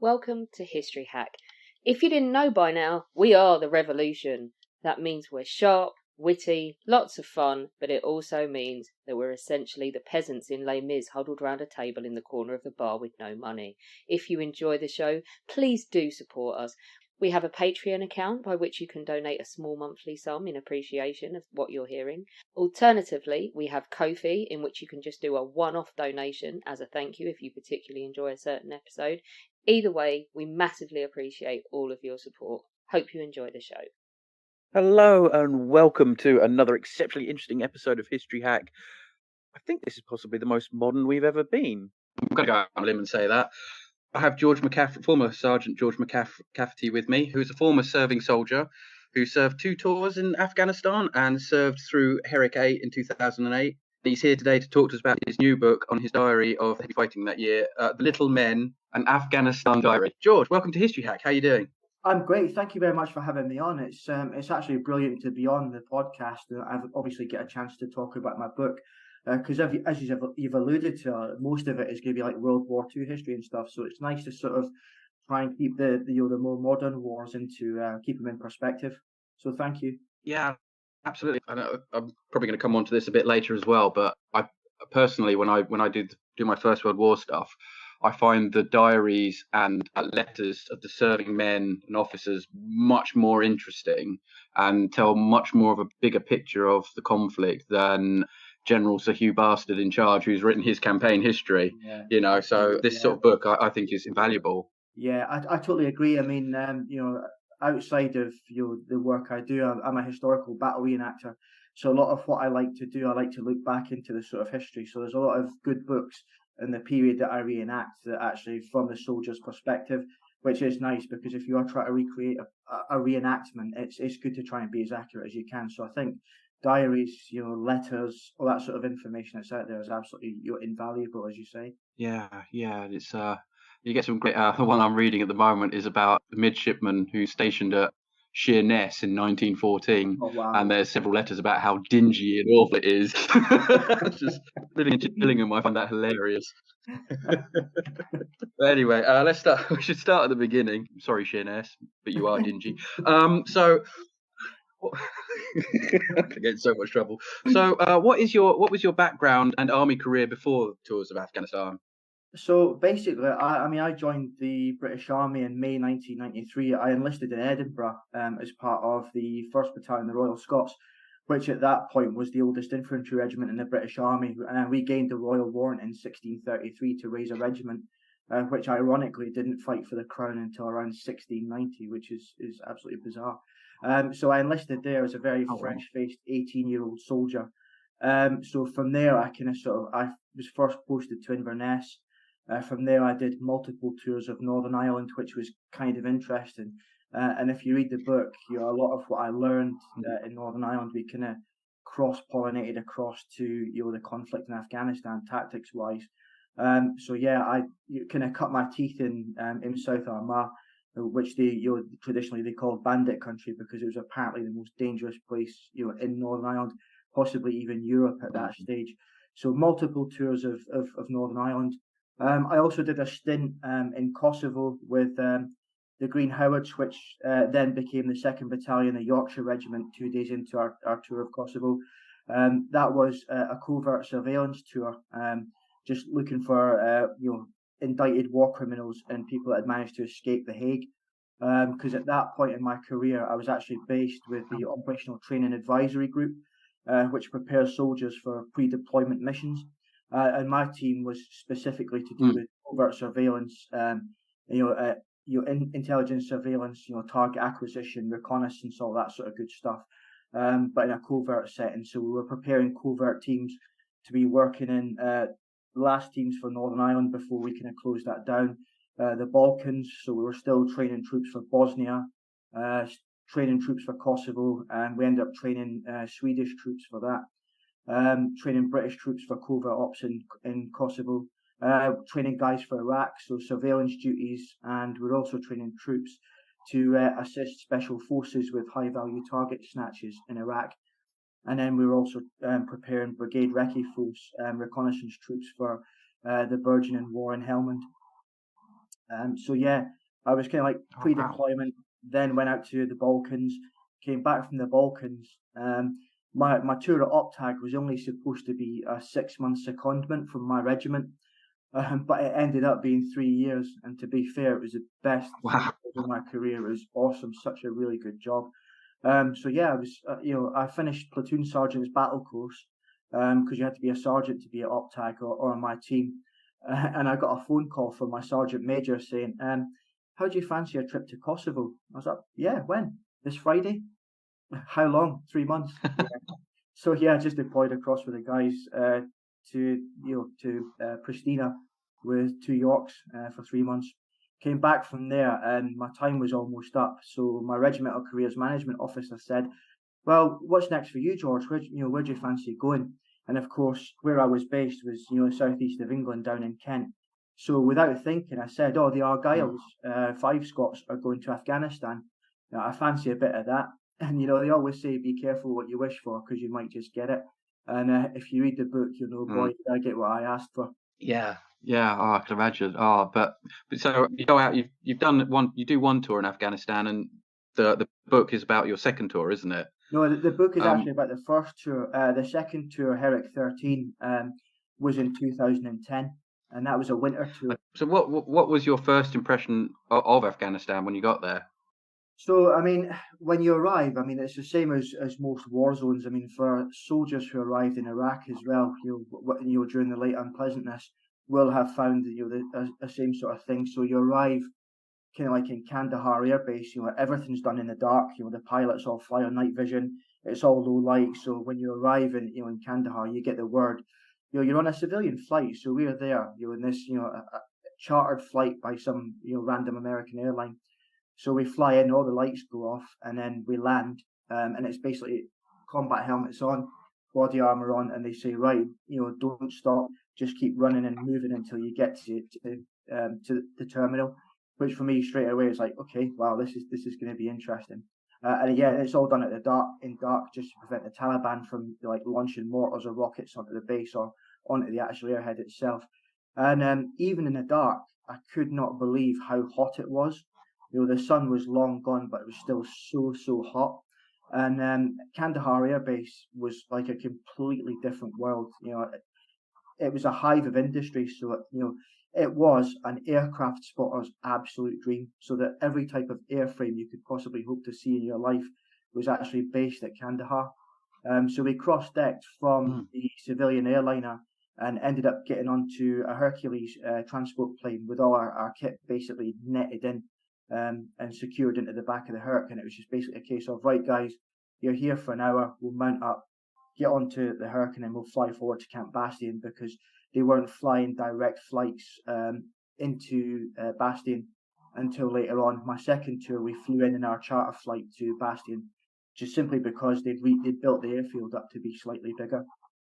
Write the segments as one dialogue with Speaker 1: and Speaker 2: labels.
Speaker 1: Welcome to History Hack. If you didn't know by now, we are the revolution. That means we're sharp, witty, lots of fun, but it also means that we're essentially the peasants in Les Mis huddled round a table in the corner of the bar with no money. If you enjoy the show, please do support us. We have a Patreon account by which you can donate a small monthly sum in appreciation of what you're hearing. Alternatively, we have Ko-fi, in which you can just do a one-off donation as a thank you if you particularly enjoy a certain episode. Either way, we massively appreciate all of your support. Hope you enjoy the show.
Speaker 2: Hello and welcome to another exceptionally interesting episode of History Hack. I think this is possibly the most modern we've ever been.
Speaker 3: I'm going to go out on a limb and say that. I have former Sergeant George McCafferty with me, who's a former serving soldier who served 2 tours in Afghanistan and served through Herrick 8 in 2008. He's here today to talk to us about his new book on his diary of heavy fighting that year, The Little Men, an Afghanistan Diary. George, welcome to History Hack. How are you doing?
Speaker 4: I'm great. Thank you very much for having me on. It's actually brilliant to be on the podcast. I've obviously get a chance to talk about my book because as you've alluded to, most of it is going to be like World War II history and stuff. So it's nice to sort of try and keep the more modern wars into keep them in perspective. So thank you.
Speaker 3: Yeah, absolutely. I know, I'm probably going to come on to this a bit later as well, but I personally, when I do my First World War stuff, I find the diaries and letters of the serving men and officers much more interesting and tell much more of a bigger picture of the conflict than General Sir Hugh Bastard in charge, who's written his campaign history. Yeah. So this sort of book I think is invaluable.
Speaker 4: Yeah, I totally agree. I mean, outside of the work I do, I'm a historical battle reenactor. So a lot of what I like to do, I like to look back into the sort of history. So there's a lot of good books in the period that I reenact that actually from the soldier's perspective, which is nice because if you are trying to recreate a reenactment, it's good to try and be as accurate as you can. So I think diaries, letters, all that sort of information that's out there is absolutely invaluable, as you say.
Speaker 3: Yeah, it's you get some great. The one I'm reading at the moment is about the midshipman who's stationed at Sheerness in 1914,
Speaker 4: Oh, wow.
Speaker 3: and there's several letters about how dingy and awful it is. Just living in Gillingham, I find that hilarious. But anyway, let's start. We should start at the beginning. Sorry, Sheerness, but you are dingy. So. I could get in so much trouble. So, what was your background and army career before tours of Afghanistan?
Speaker 4: So basically, I joined the British Army in May 1993. I enlisted in Edinburgh as part of the 1st Battalion, the Royal Scots, which at that point was the oldest infantry regiment in the British Army. We gained the Royal Warrant in 1633 to raise a regiment, which ironically didn't fight for the Crown until around 1690, which is absolutely bizarre. So I enlisted there as a very fresh-faced 18-year-old soldier. So from there, I was first posted to Inverness. From there, I did multiple tours of Northern Ireland, which was kind of interesting. And if you read the book, a lot of what I learned in Northern Ireland, we kind of cross-pollinated across to the conflict in Afghanistan, tactics-wise. I kind of cut my teeth in South Armagh, which they traditionally they called bandit country because it was apparently the most dangerous place in Northern Ireland, possibly even Europe at that stage. So multiple tours of Northern Ireland. I also did a stint in Kosovo with the Green Howards, which then became the 2nd Battalion, the Yorkshire Regiment, 2 days into our tour of Kosovo. That was a covert surveillance tour, just looking for indicted war criminals and people that had managed to escape The Hague. Because at that point in my career, I was actually based with the Operational Training Advisory Group, which prepares soldiers for pre-deployment missions. And my team was specifically to do with covert surveillance, intelligence surveillance, target acquisition, reconnaissance, all that sort of good stuff, but in a covert setting. So we were preparing covert teams to be working in last teams for Northern Ireland before we kind of closed that down. The Balkans, so we were still training troops for Bosnia, training troops for Kosovo, and we ended up training Swedish troops for that. Training British troops for covert ops in Kosovo, training guys for Iraq, so surveillance duties, and we're also training troops to assist special forces with high-value target snatches in Iraq. And then we were also preparing Brigade Recce Force reconnaissance troops for the burgeoning war in Helmand. So yeah, I was kind of like
Speaker 3: Oh, wow.
Speaker 4: pre-deployment, then went out to the Balkans, came back from the Balkans. My tour at OPTAG was only supposed to be a 6-month secondment from my regiment, but it ended up being 3 years. And to be fair, it was the best 3
Speaker 3: Wow.
Speaker 4: years of my career. It was awesome, such a really good job. So yeah, I was, I finished platoon sergeant's battle course because you had to be a sergeant to be at OPTAG or on my team. And I got a phone call from my sergeant major saying, "How do you fancy a trip to Kosovo?" I was like, "Yeah, when? This Friday?" "How long? 3 months." Yeah. So yeah, I just deployed across with the guys to Pristina with 2 Yorks for 3 months. Came back from there and my time was almost up. So my regimental careers management officer said, "Well, what's next for you, George? Where do you fancy going?" And of course, where I was based was southeast of England, down in Kent. So without thinking, I said, "Oh, the Argylls, 5 Scots are going to Afghanistan. I fancy a bit of that." And they always say, "Be careful what you wish for, because you might just get it." And if you read the book, you'll know, boy, did I get what I asked for.
Speaker 3: Yeah. Oh, I can imagine. Oh, but so you go out. You've done one. You do one tour in Afghanistan, and the book is about your second tour, isn't it?
Speaker 4: No, the book is
Speaker 3: Um,
Speaker 4: actually about the first tour. The second tour, Herrick 13, was in 2010, and that was a winter tour.
Speaker 3: So what was your first impression of Afghanistan when you got there?
Speaker 4: So, I mean, when you arrive, I mean, it's the same as most war zones. I mean, for soldiers who arrived in Iraq as well, during the late unpleasantness, will have found the same sort of thing. So you arrive kind of like in Kandahar Air Base, everything's done in the dark. The pilots all fly on night vision. It's all low light. So when you arrive in Kandahar, you get the word, you're on a civilian flight. So we're there, in this, a chartered flight by some, random American airline. So we fly in, all the lights go off, and then we land, and it's basically combat helmets on, body armor on, and they say, right, don't stop, just keep running and moving until you get to the terminal. Which for me straight away is like, okay, wow, this is going to be interesting. And yeah, it's all done in dark, just to prevent the Taliban from launching mortars or rockets onto the base or onto the actual airhead itself. And even in the dark, I could not believe how hot it was. The sun was long gone, but it was still so hot. And Kandahar Air Base was like a completely different world. It was a hive of industry. So it was an aircraft spotter's absolute dream. So that every type of airframe you could possibly hope to see in your life was actually based at Kandahar. So we cross-decked from the civilian airliner and ended up getting onto a Hercules transport plane with all our kit basically netted in and secured into the back of the Herc. And it was just basically a case of, right, guys, you're here for an hour, we'll mount up, get onto the Herc, and then we'll fly forward to Camp Bastion, because they weren't flying direct flights into Bastion until later on. My second tour, we flew in our charter flight to Bastion, just simply because they'd built the airfield up to be slightly bigger.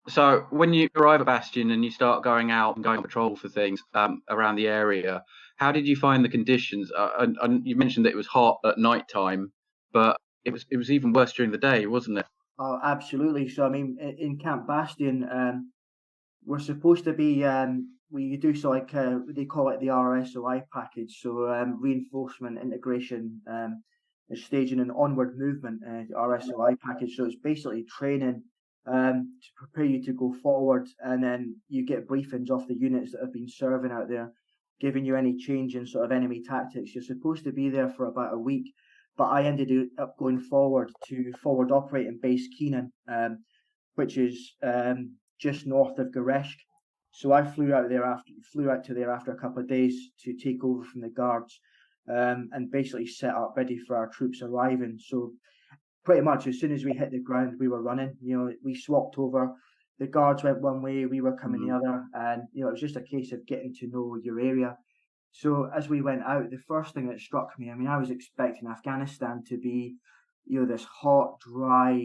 Speaker 3: So when you arrive at Bastion and you start going out and going on patrol for things around the area, how did you find the conditions? And you mentioned that it was hot at night time, but it was even worse during the day, wasn't it?
Speaker 4: Oh, absolutely. So I mean, in Camp Bastion, we're supposed to be we do so like they call it the RSOI package, so reinforcement, integration, staging and onward movement, RSOI package. So it's basically training to prepare you to go forward, and then you get briefings off the units that have been serving out there, giving you any change in sort of enemy tactics. You're supposed to be there for about a week, but I ended up going forward to forward operating base Keenan, which is just north of Gereshk. So I flew out to there after a couple of days to take over from the guards, and basically set up ready for our troops arriving. So pretty much as soon as we hit the ground, we were running. We swapped over. The guards went one way, we were coming the other, and it was just a case of getting to know your area. So as we went out, the first thing that struck me, I mean, I was expecting Afghanistan to be, this hot, dry,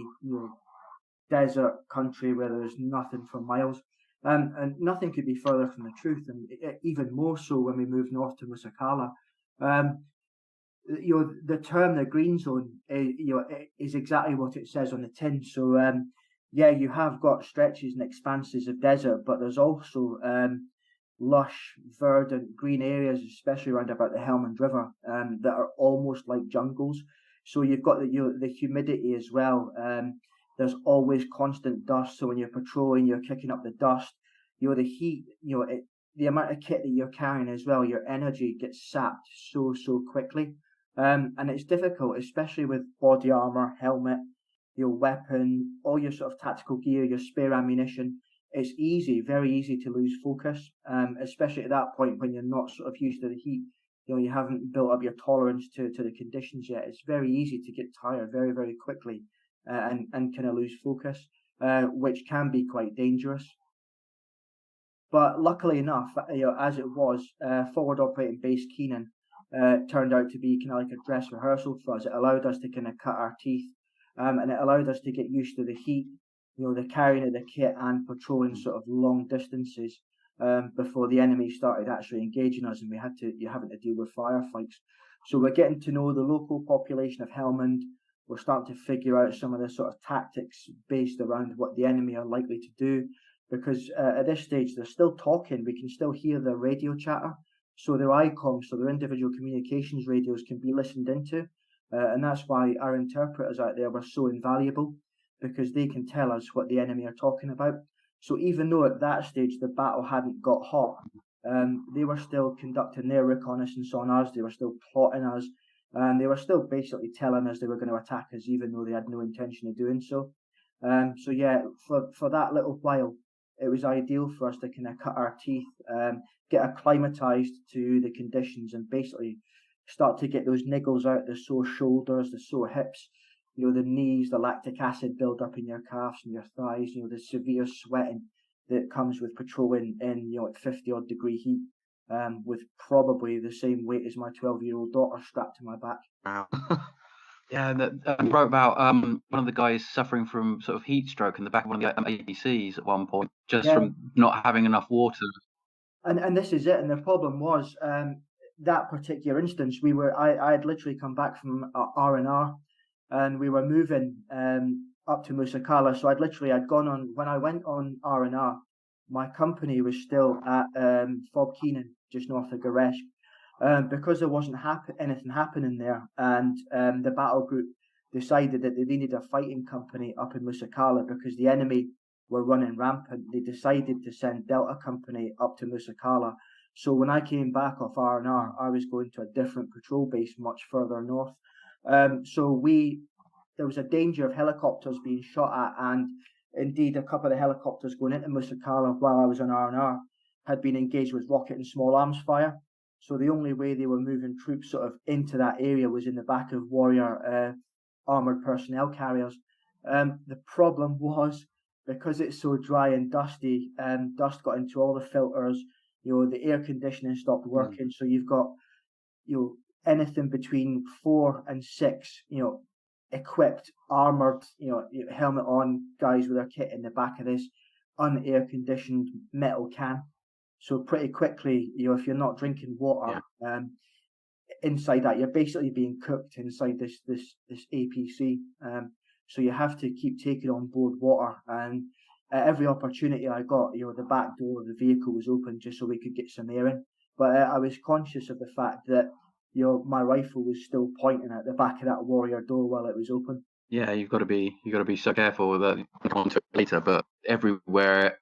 Speaker 4: desert country where there's nothing for miles. And nothing could be further from the truth, and even more so when we moved north to Musakala. The term the green zone, is exactly what it says on the tin. So, yeah, you have got stretches and expanses of desert, but there's also lush, verdant, green areas, especially around about the Helmand River, that are almost like jungles. So you've got the humidity as well. There's always constant dust. So when you're patrolling, you're kicking up the dust. The heat, the amount of kit that you're carrying as well, your energy gets sapped so quickly. And it's difficult, especially with body armor, helmet, your weapon, all your sort of tactical gear, your spare ammunition. It's very easy to lose focus, especially at that point when you're not sort of used to the heat. You haven't built up your tolerance to the conditions yet. It's very easy to get tired very, very quickly, and kind of lose focus, which can be quite dangerous. But luckily enough, as it was, forward operating base Keenan turned out to be kind of like a dress rehearsal for us. It allowed us to kind of cut our teeth, and it allowed us to get used to the heat, the carrying of the kit and patrolling sort of long distances before the enemy started actually engaging us, and you're having to deal with firefights. So we're getting to know the local population of Helmand. We're starting to figure out some of the sort of tactics based around what the enemy are likely to do, because at this stage they're still talking. We can still hear their radio chatter. So their ICOMs, so their individual communications radios, can be listened into. And that's why our interpreters out there were so invaluable, because they can tell us what the enemy are talking about. So even though at that stage the battle hadn't got hot, they were still conducting their reconnaissance on us. They were still plotting us. And they were still basically telling us they were going to attack us, even though they had no intention of doing so. So yeah, for that little while, it was ideal for us to kind of cut our teeth, get acclimatized to the conditions, and basically start to get those niggles out, the sore shoulders, the sore hips, the knees, the lactic acid build up in your calves and your thighs, the severe sweating that comes with patrolling in, at 50 odd degree heat, with probably the same weight as my 12-year-old daughter strapped to my back.
Speaker 3: Wow. Yeah, and wrote about one of the guys suffering from sort of heat stroke in the back of one of the APCs at one point, just from not having enough water.
Speaker 4: And this is it. And the problem was, that particular instance, I had literally come back from R&R, and we were moving up to Musakala. So I'd gone on, when I went on R&R, my company was still at Fob Keenan, just north of Garesh. Because there wasn't anything happening there, and the battle group decided that they needed a fighting company up in Musakala because the enemy were running rampant. They decided to send Delta Company up to Musakala. So when I came back off R&R, I was going to a different patrol base much further north. So there was a danger of helicopters being shot at, and indeed a couple of the helicopters going into Musakala while I was on R&R had been engaged with rocket and small arms fire. So the only way they were moving troops sort of into that area was in the back of Warrior armoured personnel carriers. The problem was, because it's so dry and dusty, dust got into all the filters, the air conditioning stopped working. So you've got, anything between 4 and 6, equipped, armoured, helmet on guys with their kit in the back of this unair conditioned metal can. So pretty quickly, if you're not drinking water, inside that, you're basically being cooked inside this APC. So you have to keep taking on board water. And at every opportunity I got, the back door of the vehicle was open just so we could get some air in. But I was conscious of the fact that, my rifle was still pointing at the back of that Warrior door while it was open.
Speaker 3: Yeah, you've got to be so careful with that. I'll come on to it later, but everywhere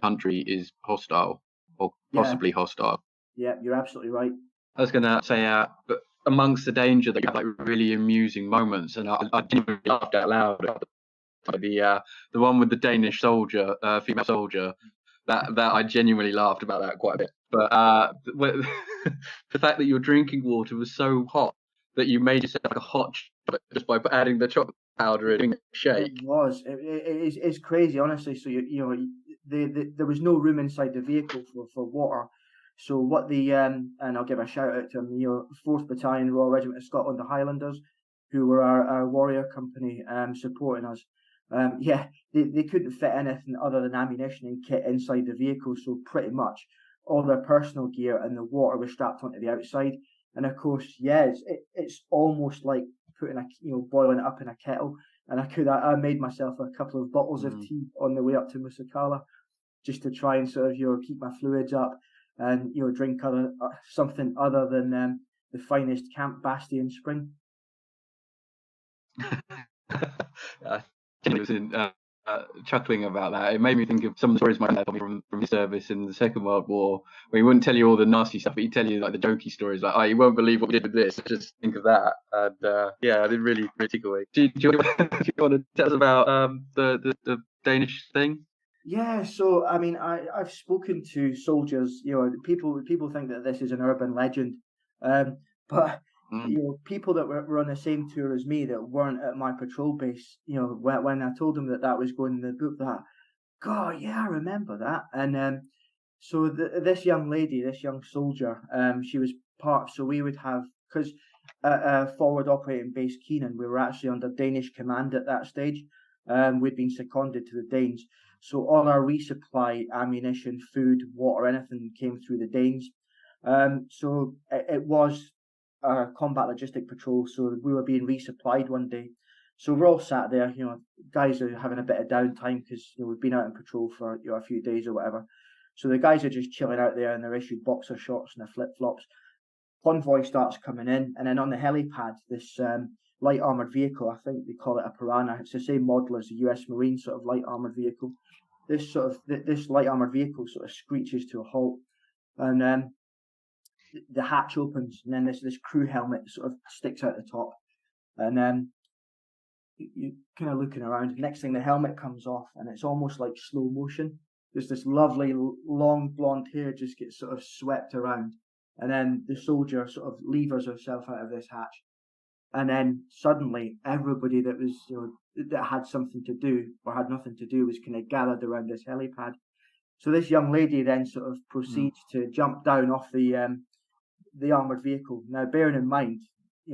Speaker 3: country is hostile or possibly hostile. Yeah,
Speaker 4: you're absolutely right.
Speaker 3: I was going to say, but amongst the danger, that you have like really amusing moments, and I genuinely laughed out loud at the one with the Danish soldier, female soldier. That I genuinely laughed about that quite a bit. But the fact that your drinking water was so hot that you made yourself like a hot chocolate just by adding the chocolate powder and a shake.
Speaker 4: It was. It's crazy, honestly. So there was no room inside the vehicle for water. So what and I'll give a shout out to them, 4th Battalion Royal Regiment of Scotland, the Highlanders, who were our warrior company, supporting us. They couldn't fit anything other than ammunition and kit inside the vehicle. So pretty much all their personal gear and the water was strapped onto the outside. And of course, it's almost like putting boiling it up in a kettle. And I made myself a couple of bottles of tea on the way up to Musakala, just to try and sort of keep my fluids up. and drink something other than the finest Camp Bastion Spring.
Speaker 3: I was chuckling about that. It made me think of some of the stories my dad told me from his service in the Second World War, where he wouldn't tell you all the nasty stuff, but he'd tell you like the jokey stories, like, "Oh, you won't believe what we did with this." Just think of that, and yeah, I did really tickle me. Do you want to tell us about the Danish thing?
Speaker 4: Yeah, so I mean, I've spoken to soldiers. People think that this is an urban legend, but people that were on the same tour as me that weren't at my patrol base. When I told them that was going in the book, that, God, yeah, I remember that. And so this young lady, this young soldier, she was part. So we would have, because forward operating base Keenan, we were actually under Danish command at that stage. We'd been seconded to the Danes. So all our resupply, ammunition, food, water, anything came through the Danes. So it was a combat logistic patrol. So we were being resupplied one day. So we're all sat there, guys are having a bit of downtime because we've been out on patrol for a few days or whatever. So the guys are just chilling out there and they're issued boxer shorts and their flip flops. Convoy starts coming in, and then on the helipad, this light armored vehicle, I think they call it a Piranha. It's the same model as the US Marine sort of light armored vehicle. This light armored vehicle sort of screeches to a halt, and the hatch opens, and then this crew helmet sort of sticks out the top, and then you kind of looking around. Next thing, the helmet comes off, and it's almost like slow motion. There's this lovely long blonde hair just gets sort of swept around, and then the soldier sort of levers herself out of this hatch. And then suddenly, everybody that was that had something to do or had nothing to do was kind of gathered around this helipad. So this young lady then sort of proceeds to jump down off the armored vehicle. Now, bearing in mind,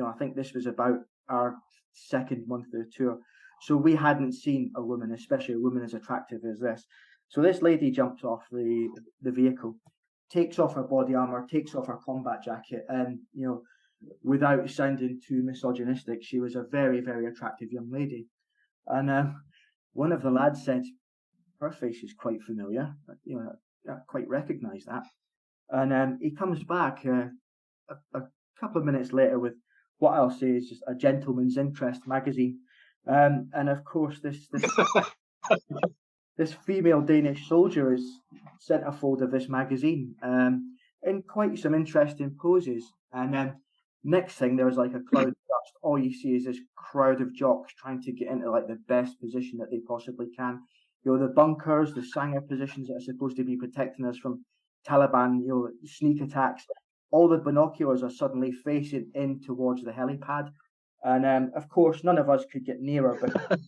Speaker 4: I think this was about our second month of the tour, so we hadn't seen a woman, especially a woman as attractive as this. So this lady jumps off the vehicle, takes off her body armor, takes off her combat jacket, and without sounding too misogynistic, she was a very, very attractive young lady. And one of the lads said, "Her face is quite familiar. I quite recognise that." And he comes back a couple of minutes later with what I'll say is just a gentleman's interest magazine. And of course, this female Danish soldier is centerfold of this magazine, in quite some interesting poses. And next thing, there was like a cloud of dust. All you see is this crowd of jocks trying to get into like the best position that they possibly can. The bunkers, the Sanger positions that are supposed to be protecting us from Taliban, sneak attacks. All the binoculars are suddenly facing in towards the helipad. And of course, none of us could get nearer, but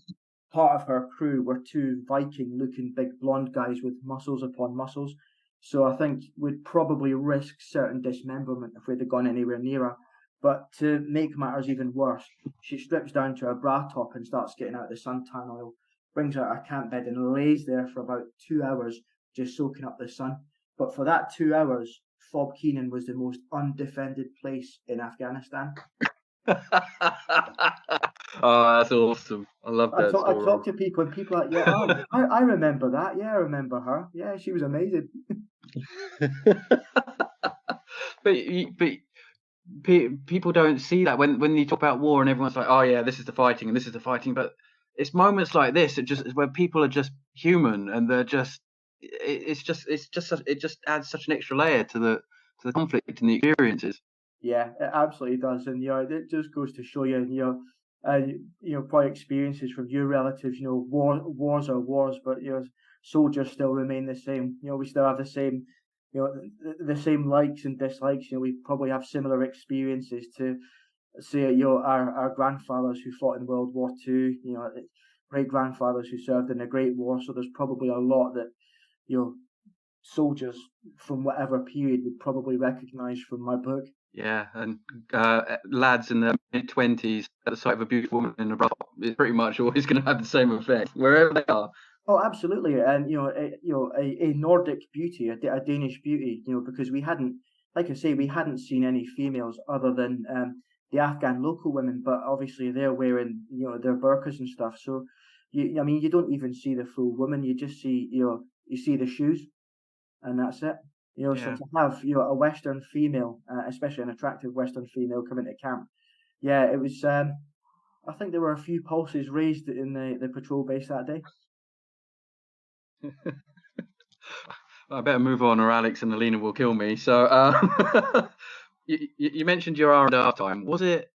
Speaker 4: part of her crew were two Viking-looking big blonde guys with muscles upon muscles. So I think we'd probably risk certain dismemberment if we'd have gone anywhere nearer. But to make matters even worse, she strips down to her bra top and starts getting out the suntan oil, brings out her camp bed and lays there for about 2 hours just soaking up the sun. But for that 2 hours, Fob Keenan was the most undefended place in Afghanistan.
Speaker 3: Oh, that's awesome. I love that story.
Speaker 4: I talk to people and people are like, yeah, I remember that. Yeah, I remember her. Yeah, she was amazing.
Speaker 3: but people don't see that when you talk about war and everyone's like, oh yeah, this is the fighting and this is the fighting. But it's moments like this where people are just human and they're just it just adds such an extra layer to the conflict and the experiences.
Speaker 4: Yeah, it absolutely does, and it just goes to show you, probably experiences from your relatives. Wars are wars, but soldiers still remain the same. We still have the same, the same likes and dislikes. We probably have similar experiences to, say, our grandfathers who fought in World War II. Great grandfathers who served in the Great War. So there's probably a lot that soldiers from whatever period would probably recognise from my book.
Speaker 3: Yeah, and lads in their mid-20s at the sight of a beautiful woman in a bra is pretty much always going to have the same effect wherever they are.
Speaker 4: Oh, absolutely, and a Nordic beauty, a Danish beauty, because we hadn't, like I say, we hadn't seen any females other than the Afghan local women, but obviously they're wearing their burqas and stuff. So you don't even see the full woman. You just see you see the shoes, and that's it. So to have a Western female, especially an attractive Western female, come into camp, it was. I think there were a few pulses raised in the patrol base that day.
Speaker 3: I better move on, or Alex and Alina will kill me. So, you mentioned your R&R time. Was it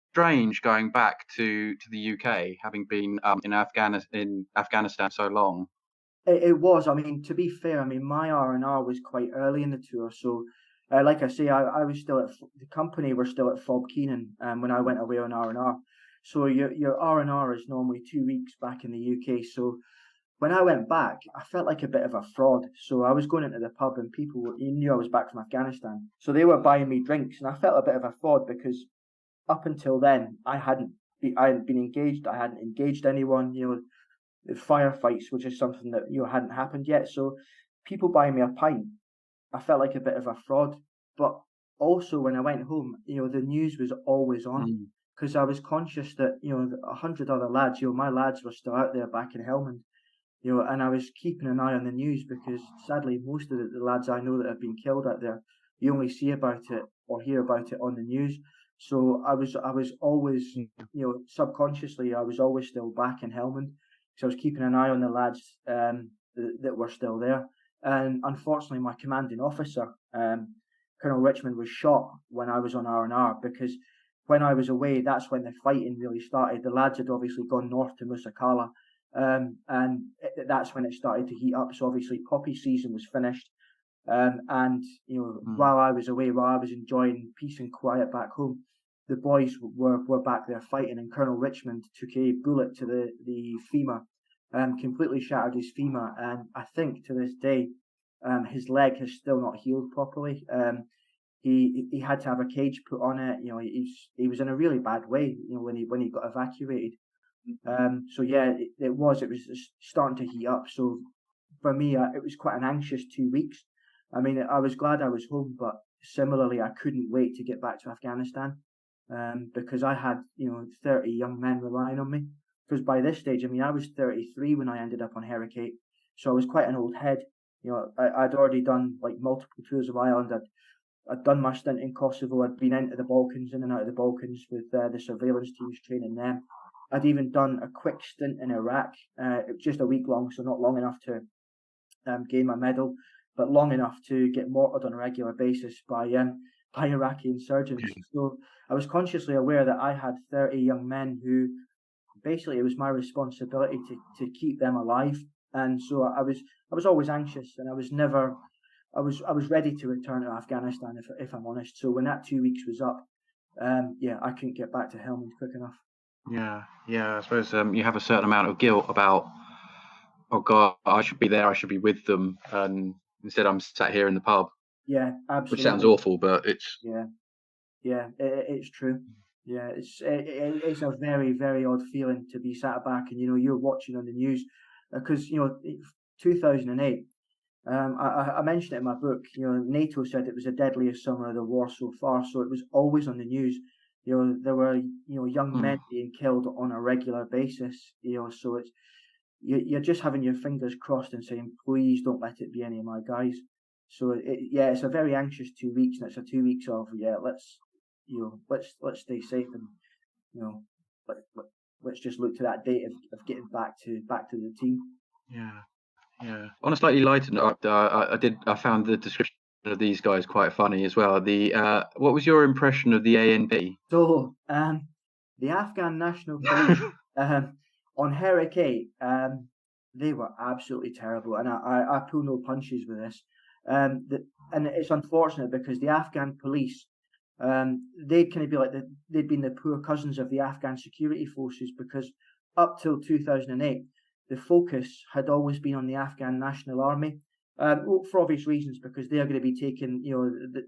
Speaker 3: strange going back to the UK, having been in Afghanistan so long?
Speaker 4: It was. I mean, to be fair, I mean my R&R was quite early in the tour, so like I say, I was still at the company were still at Fob Keenan when I went away on R&R. So your R&R is normally 2 weeks back in the UK. So when I went back, I felt like a bit of a fraud. So I was going into the pub and people knew I was back from Afghanistan, so they were buying me drinks, and I felt a bit of a fraud because up until then I hadn't been engaged. I hadn't engaged anyone. Firefights, which is something that hadn't happened yet. So people buying me a pint, I felt like a bit of a fraud. But also when I went home, the news was always on because I was conscious that 100 other lads, my lads were still out there back in Helmand, and I was keeping an eye on the news because sadly most of the lads I know that have been killed out there, you only see about it or hear about it on the news. So I was always, subconsciously I was always still back in Helmand. So I was keeping an eye on the lads that were still there. And unfortunately, my commanding officer, Colonel Richmond, was shot when I was on R&R because when I was away, that's when the fighting really started. The lads had obviously gone north to Musakala, and that's when it started to heat up. So obviously, poppy season was finished. While I was away, while I was enjoying peace and quiet back home, the boys were back there fighting, and Colonel Richmond took a bullet to the femur, completely shattered his femur, and I think to this day, his leg has still not healed properly. He had to have a cage put on it. He was in a really bad way. When he got evacuated. It was starting to heat up. So for me, it was quite an anxious 2 weeks. I mean, I was glad I was home, but similarly, I couldn't wait to get back to Afghanistan. Because I had 30 young men relying on me. Because by this stage, I mean I was 33 when I ended up on Heracate, so I was quite an old head. I'd already done like multiple tours of Ireland. I'd done my stint in Kosovo. I'd been into the Balkans, in and out of the Balkans with the surveillance teams training them. I'd even done a quick stint in Iraq, just a week long, so not long enough to gain my medal, but long enough to get mortared on a regular basis by Iraqi insurgents. So I was consciously aware that I had 30 young men who basically it was my responsibility to keep them alive. And so I was always anxious, and I was ready to return to Afghanistan if I'm honest. So when that 2 weeks was up, I couldn't get back to Helmand quick enough.
Speaker 3: Yeah. I suppose you have a certain amount of guilt about, oh God, I should be there, I should be with them, and instead I'm sat here in the pub.
Speaker 4: Yeah, absolutely.
Speaker 3: Which sounds awful, but it's
Speaker 4: it's true. Yeah, it's a very, very odd feeling to be sat back and you're watching on the news because 2008. I mentioned it in my book. NATO said it was the deadliest summer of the war so far, so it was always on the news. There were young men being killed on a regular basis. So it's you're just having your fingers crossed and saying, please don't let it be any of my guys. So it's a very anxious 2 weeks, and it's a 2 weeks of let's stay safe and let's just look to that date of getting back to the team.
Speaker 3: Yeah. On a slightly lighter note, I found the description of these guys quite funny as well. What was your impression of the ANP?
Speaker 4: So the Afghan National Police on Heracate, they were absolutely terrible, and I pull no punches with this. And it's unfortunate because the Afghan police, they'd kind of be like they'd been the poor cousins of the Afghan security forces, because up till 2008, the focus had always been on the Afghan National Army, for obvious reasons, because they are going to be taking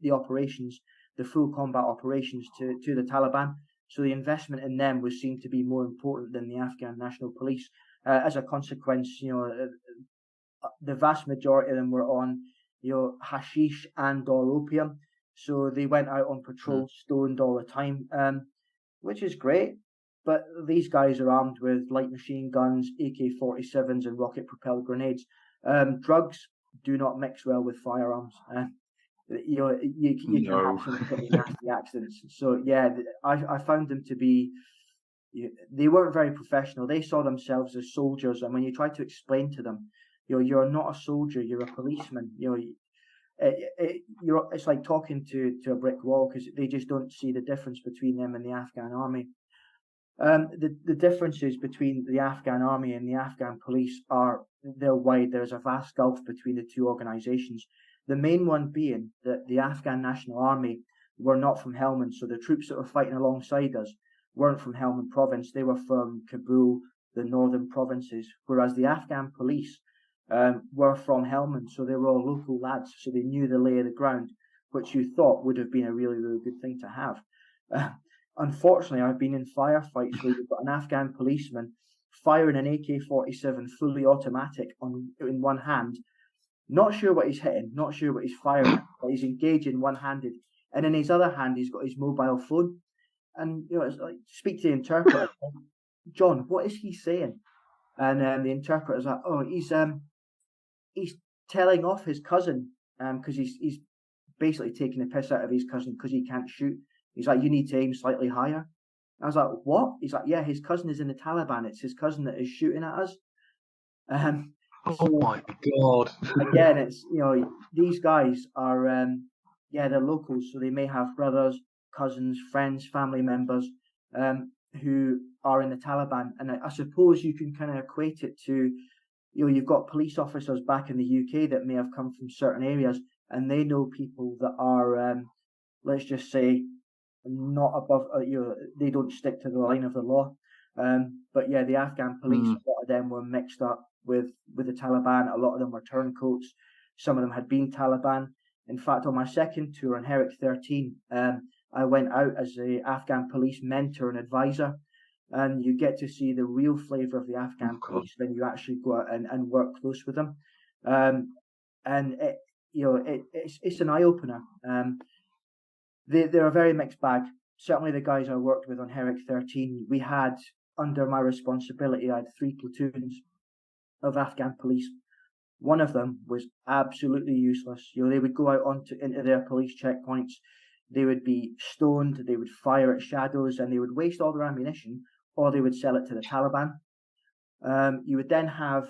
Speaker 4: the operations, the full combat operations to the Taliban. So the investment in them was seen to be more important than the Afghan National Police. As a consequence, the vast majority of them were on hashish and or opium. So they went out on patrol stoned all the time, which is great. But these guys are armed with light machine guns, AK-47s, and rocket-propelled grenades. Drugs, do not mix well with firearms. You can
Speaker 2: No.
Speaker 4: have some pretty nasty accidents. So yeah, I found them to be. They weren't very professional. They saw themselves as soldiers, and when you try to explain to them, you're not a soldier, you're a policeman. It's like talking to a brick wall, because they just don't see the difference between them and the Afghan army. The differences between the Afghan army and the Afghan police they're wide. There's a vast gulf between the two organisations. The main one being that the Afghan National Army were not from Helmand, so the troops that were fighting alongside us weren't from Helmand province. They were from Kabul, the northern provinces, whereas the Afghan police were from Helmand, so they were all local lads, so they knew the lay of the ground, which you thought would have been a really, really good thing to have. Unfortunately, I've been in firefights where you've got an Afghan policeman firing an AK-47 fully automatic in one hand, not sure what he's hitting, not sure what he's firing, but he's engaging one-handed, and in his other hand he's got his mobile phone, and it's like, speak to the interpreter. John, what is he saying? And the interpreter's like, oh, he's telling off his cousin because he's basically taking the piss out of his cousin because he can't shoot. He's like, you need to aim slightly higher. I was like, what? He's like, yeah, his cousin is in the Taliban. It's his cousin that is shooting at us.
Speaker 3: Oh my God!
Speaker 4: Again, it's these guys are they're locals, so they may have brothers, cousins, friends, family members who are in the Taliban, and I suppose you can kind of equate it to you've got police officers back in the UK that may have come from certain areas, and they know people that are let's just say not above they don't stick to the line of the law. But yeah, the Afghan police, a lot of them were mixed up with the Taliban. A lot of them were turncoats. Some of them had been Taliban. In fact, on my second tour on Herrick 13, I went out as a Afghan police mentor and advisor, and you get to see the real flavour of the Afghan police when you actually go out and work close with them. And it's an eye opener. They're a very mixed bag. Certainly, the guys I worked with on Herrick 13, we had under my responsibility, I had 3 platoons of Afghan police. One of them was absolutely useless. They would go out into their police checkpoints. They would be stoned. They would fire at shadows, and they would waste all their ammunition, or they would sell it to the Taliban. You would then have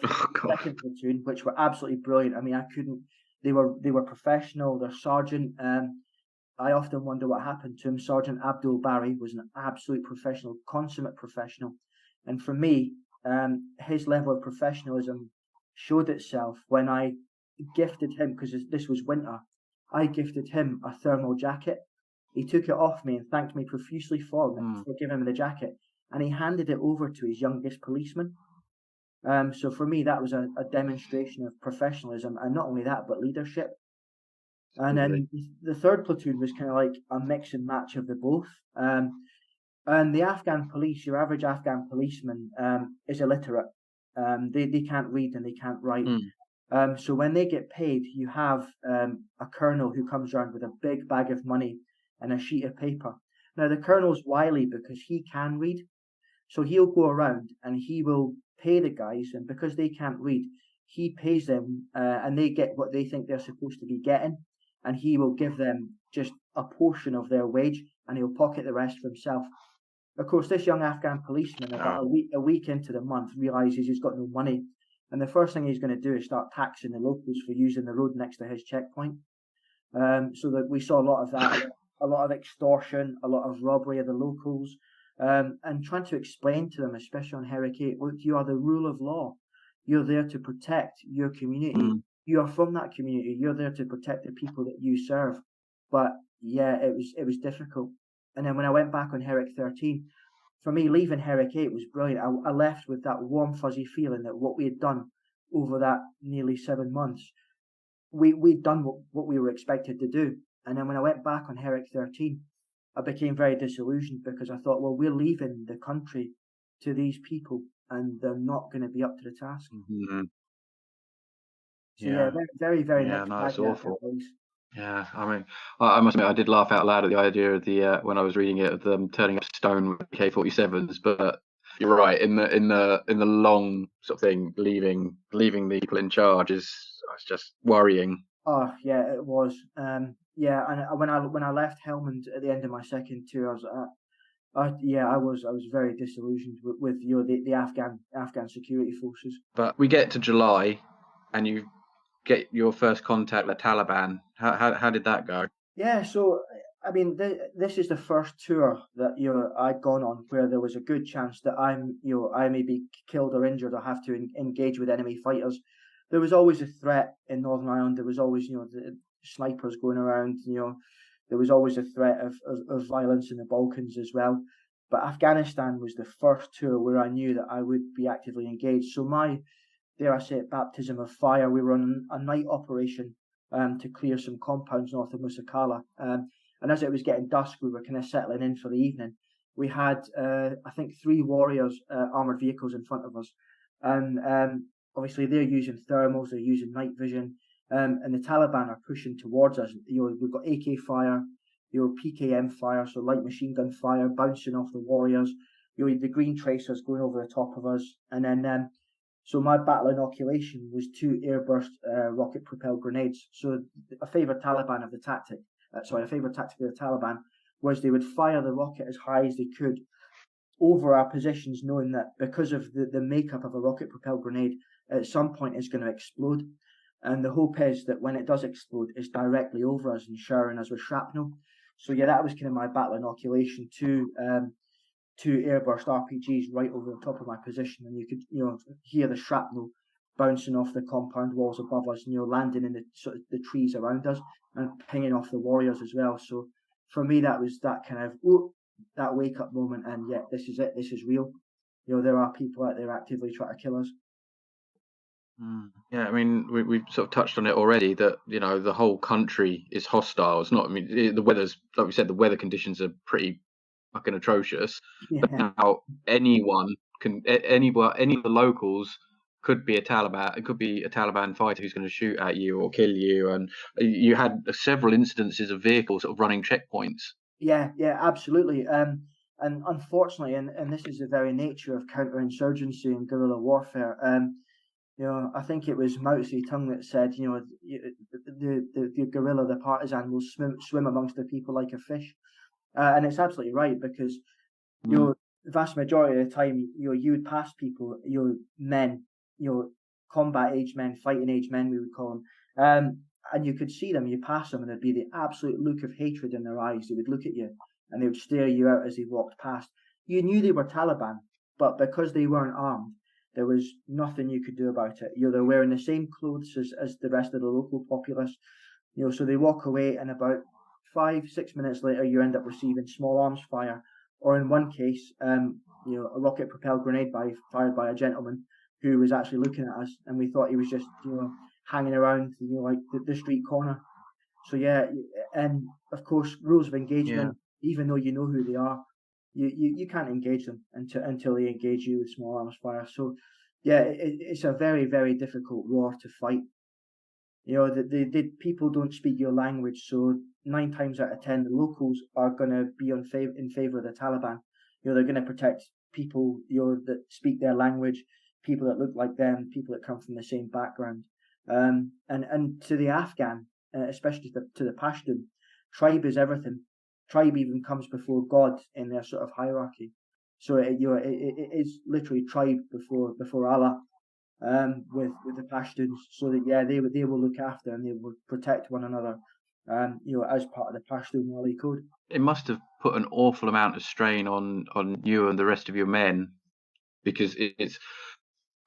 Speaker 4: second platoon, which were absolutely brilliant. I mean, They were professional. Their sergeant. I often wonder what happened to him. Sergeant Abdul Barry was an absolute professional, consummate professional. And for me, his level of professionalism showed itself when I gifted him, because this was winter, I gifted him a thermal jacket. He took it off me and thanked me profusely for giving him the jacket. And he handed it over to his youngest policeman. So for me, that was a demonstration of professionalism. And not only that, but leadership. And then the third platoon was kind of like a mix and match of the both. And the Afghan police, your average Afghan policeman, is illiterate. They can't read and they can't write. So when they get paid, you have a colonel who comes around with a big bag of money and a sheet of paper. Now, the colonel's wily because he can read. So he'll go around and he will pay the guys, and because they can't read, he pays them and they get what they think they're supposed to be getting. And he will give them just a portion of their wage, and he'll pocket the rest for himself. Of course, this young Afghan policeman, about a week into the month, realizes he's got no money, and the first thing he's going to do is start taxing the locals for using the road next to his checkpoint. So that we saw a lot of that, a lot of extortion, a lot of robbery of the locals, and trying to explain to them, especially on Herrick 8, look, you are the rule of law. You're there to protect your community. You are from that community. You're there to protect the people that you serve. But yeah, it was difficult. And then when I went back on Herrick 13, for me, leaving Herrick 8 was brilliant. I left with that warm, fuzzy feeling that what we had done over that nearly 7 months, we'd done what we were expected to do. And then when I went back on Herrick 13, I became very disillusioned because I thought, well, we're leaving the country to these people and they're not going to be up to the task. So yeah, very, very
Speaker 3: Yeah,
Speaker 4: mixed
Speaker 3: no,
Speaker 4: bag.
Speaker 3: it's awful. Yeah, I mean, I must admit, I did laugh out loud at the idea of the when I was reading it, of them turning up stone with K-47s. But you're right. In the long sort of thing, leaving the people in charge is just worrying.
Speaker 4: Oh yeah, it was. Yeah, and when I left Helmand at the end of my second tour, I was very disillusioned with the Afghan security forces.
Speaker 3: But we get to July, and you get your first contact with the Taliban. How did that go?
Speaker 4: Yeah, so I mean, this is the first tour that I'd gone on where there was a good chance that I may be killed or injured or have to engage with enemy fighters. There was always a threat in Northern Ireland. There was always the snipers going around. There was always a threat of violence in the Balkans as well. But Afghanistan was the first tour where I knew that I would be actively engaged. So dare I say it, baptism of fire. We were on a night operation to clear some compounds north of Musakala. And as it was getting dusk, we were kind of settling in for the evening. We had, I think, 3 warriors armored vehicles in front of us, and obviously they're using thermals, they're using night vision, and the Taliban are pushing towards us. We've got AK fire, PKM fire, so light machine gun fire bouncing off the warriors. The green tracers going over the top of us, and then. So my battle inoculation was 2 airburst rocket-propelled grenades. So a favourite tactic of the Taliban was they would fire the rocket as high as they could over our positions, knowing that because of the makeup of a rocket-propelled grenade, at some point it's going to explode. And the hope is that when it does explode, it's directly over us and showering us with shrapnel. So yeah, that was kind of my battle inoculation too. 2 airburst RPGs right over the top of my position, and you could hear the shrapnel bouncing off the compound walls above us, landing in the trees around us and pinging off the warriors as well. So for me, that was that kind of that wake up moment, and yeah, this is it. This is real. There are people out there actively trying to kill us.
Speaker 3: Yeah, I mean, we've sort of touched on it already that the whole country is hostile. It's not. I mean, the weather's, like we said, the weather conditions are pretty fucking atrocious.
Speaker 4: Yeah.
Speaker 3: But now any of the locals could be a Taliban. It could be a Taliban fighter who's going to shoot at you or kill you. And you had several instances of vehicles sort of running checkpoints.
Speaker 4: Yeah, absolutely. And unfortunately, and this is the very nature of counterinsurgency and guerrilla warfare. I think it was Mao Zedong that said, the guerrilla, the partisan, will swim amongst the people like a fish. And it's absolutely right, because the vast majority of the time, you would pass people, men, combat age men, fighting age men, we would call them, and you could see them. You pass them, and there'd be the absolute look of hatred in their eyes. They would look at you, and they would stare you out as they walked past. You knew they were Taliban, but because they weren't armed, there was nothing you could do about it. They're wearing the same clothes as the rest of the local populace. So they walk away, and about 5-6 minutes later, you end up receiving small arms fire, or in one case, a rocket-propelled grenade fired by a gentleman who was actually looking at us, and we thought he was just hanging around like the street corner. So yeah, and of course, rules of engagement. Yeah. Even though you know who they are, you can't engage them until they engage you with small arms fire. So yeah, it's a very, very difficult war to fight. The people don't speak your language, so 9 times out of 10, the locals are going to be in favor of the Taliban. They're going to protect people that speak their language, people that look like them, people that come from the same background. And to the Afghan, especially to the Pashtun, tribe is everything. Tribe even comes before God in their sort of hierarchy. So it is literally tribe before Allah. With the Pashtuns, so that they will look after and they will protect one another, as part of the Pashtun Wali code.
Speaker 3: It must have put an awful amount of strain on you and the rest of your men, because it's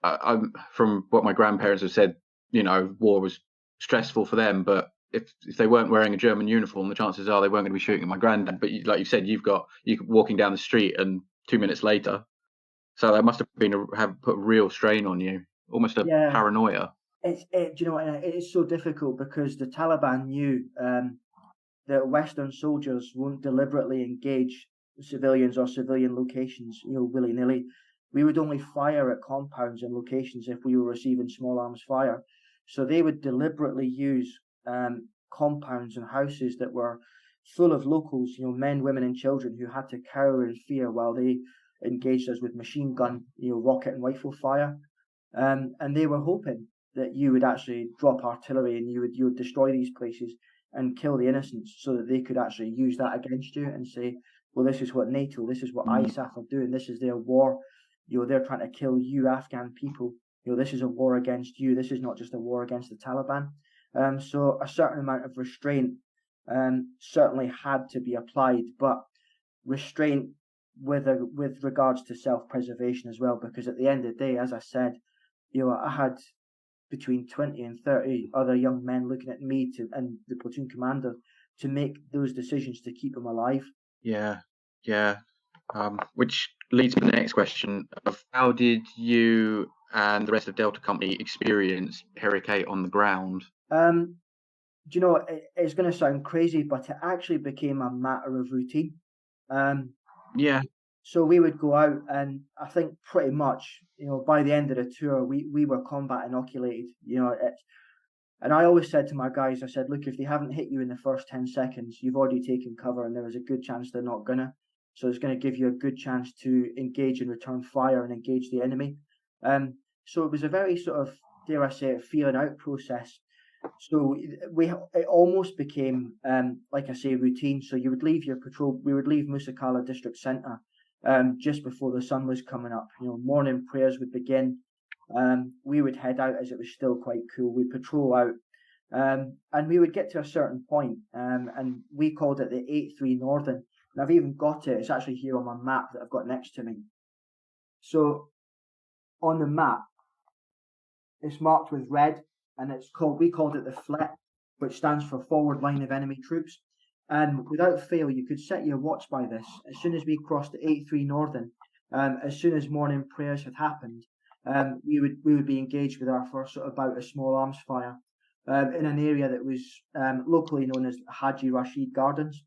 Speaker 3: I'm from what my grandparents have said. War was stressful for them, but if they weren't wearing a German uniform, the chances are they weren't going to be shooting at my granddad. But like you said, you walking down the street and 2 minutes later, so that must have put real strain on you. Almost a paranoia.
Speaker 4: It's so difficult because the Taliban knew that Western soldiers won't deliberately engage civilians or civilian locations, willy-nilly. We would only fire at compounds and locations if we were receiving small arms fire. So they would deliberately use compounds and houses that were full of locals, men, women, and children who had to cower in fear while they engaged us with machine gun, rocket and rifle fire, and they were hoping that you would actually drop artillery and you would destroy these places and kill the innocents, so that they could actually use that against you and say, well, this is what NATO, this is what ISAF are doing, this is their war. They're trying to kill you, Afghan people. This is a war against you. This is not just a war against the Taliban. So a certain amount of restraint certainly had to be applied, but restraint with regards to self-preservation as well, because at the end of the day, as I said, I had between 20 and 30 other young men looking at me and the platoon commander to make those decisions to keep them alive.
Speaker 3: Yeah. Which leads to the next question of how did you and the rest of Delta Company experience Herrick 8 on the ground?
Speaker 4: Do you know, it's going to sound crazy, but it actually became a matter of routine.
Speaker 3: Yeah.
Speaker 4: So we would go out, and I think pretty much, by the end of the tour, we were combat inoculated. And I always said to my guys, I said, look, if they haven't hit you in the first 10 seconds, you've already taken cover, and there is a good chance they're not gonna. So it's going to give you a good chance to engage and return fire and engage the enemy. So it was a very sort of, dare I say it, feeling out process. So it almost became, like I say, routine. So you would leave your patrol. We would leave Musakala District Centre just before the sun was coming up. Morning prayers would begin. We would head out as it was still quite cool. We'd patrol out, and we would get to a certain point, and we called it the 8-3 Northern. And I've even got it. It's actually here on my map that I've got next to me. So on the map, it's marked with red, and we called it the FLET, which stands for Forward Line of Enemy Troops. And without fail, you could set your watch by this. As soon as we crossed the 8-3 Northern, as soon as morning prayers had happened, we would be engaged with our first sort of bout of small arms fire in an area that was locally known as Haji Rashid Gardens.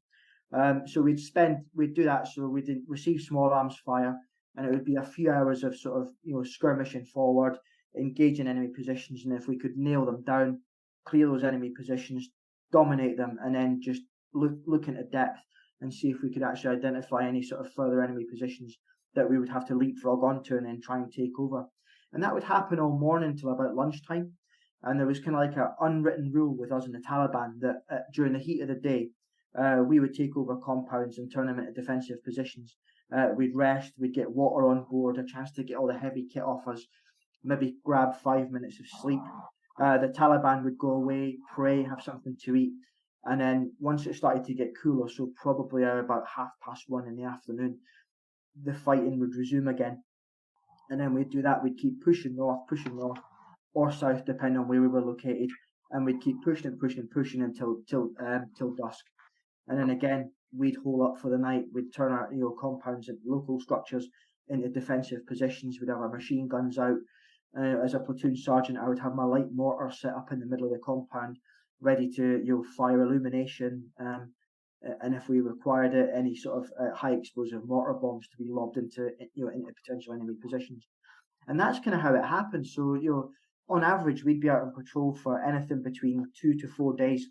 Speaker 4: So we'd do that. So we'd receive small arms fire, and it would be a few hours of sort of skirmishing forward, engaging enemy positions, and if we could nail them down, clear those enemy positions, dominate them, and then just look into depth and see if we could actually identify any sort of further enemy positions that we would have to leapfrog onto and then try and take over. And that would happen all morning till about lunchtime. And there was kind of like an unwritten rule with us in the Taliban that during the heat of the day, we would take over compounds and turn them into defensive positions. We'd rest, we'd get water on board, a chance to get all the heavy kit off us, maybe grab 5 minutes of sleep. The Taliban would go away, pray, have something to eat. And then once it started to get cooler, so probably about 1:30 in the afternoon, the fighting would resume again. And then we'd do that. We'd keep pushing north or south, depending on where we were located. And we'd keep pushing until dusk. And then again, we'd hole up for the night. We'd turn our compounds and local structures into defensive positions. We'd have our machine guns out. As a platoon sergeant, I would have my light mortar set up in the middle of the compound, ready to fire illumination. And if we required it, any sort of high explosive mortar bombs to be lobbed into potential enemy positions. And that's kind of how it happened. So on average, we'd be out on patrol for anything between 2 to 4 days,